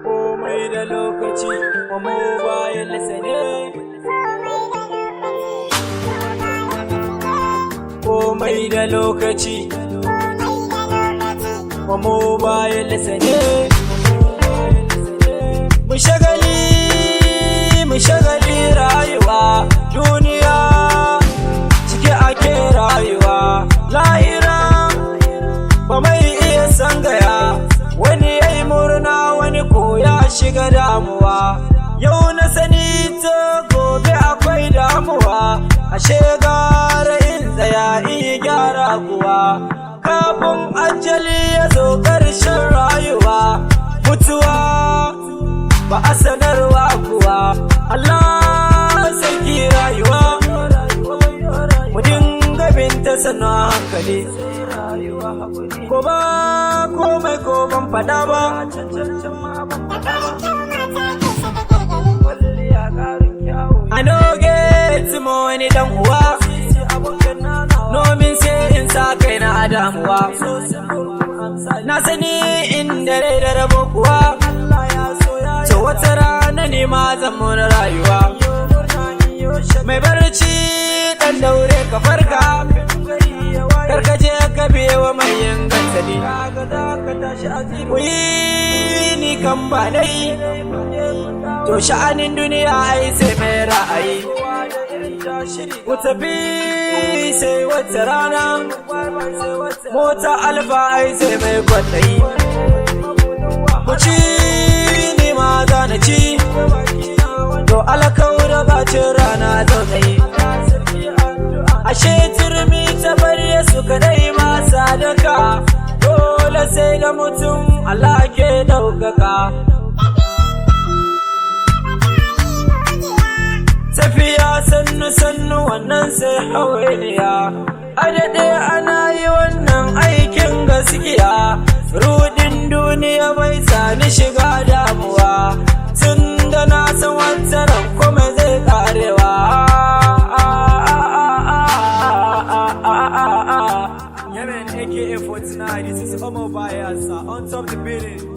Komai da lokaci, mobile sane. Komai da lokaci, mobile sane. Mu shagali rayuwa, duniya cike ake rayuwa. Lahira ba mai iya sangaya, wani yayi murna wani ko ya shiga damuwa. Yau na sani to gobe akwai damuwa, ashe gara in tsaya in gyara kuwa. Kafin ajali ya zo ƙarshen rayuwa, mutuwa ba a sanarwa kuwa. Allah sarki rayuwa, mu dinga binta sannu hankali. Ko ba komai ko ban fada ba, I no get money dan uwa, nomin sai in sa kai na damuwa. Na sani inda rai da rabo kuwa, to wata rana ne ma zama na rayuwa. Mai barci dan daure ka farka, karkaje ka biye wa mai yin gantali. Kuyi ni kan ba dai, to sha'anin duniya ai sai mai ra'ayi. Ku tafi sai wata rana, mota alfa ai sai mai kwaɗayi. Ku ci ni ma za na ci, to alkawura bacin rana zaunai. Ashe turmi ta bari su kadai ma sadaka, dole sai da mutum Allah ke ɗaukaka. Tafiya sannu sannu wannan sai hawainiya, a daɗe ana yi wannan aikin gaskiya. Rudin duniya bai sani shiga damuwa, tun da na san wancan kuma zai karewa. Yemen aka 49, this is Omo Bayasa on top the building.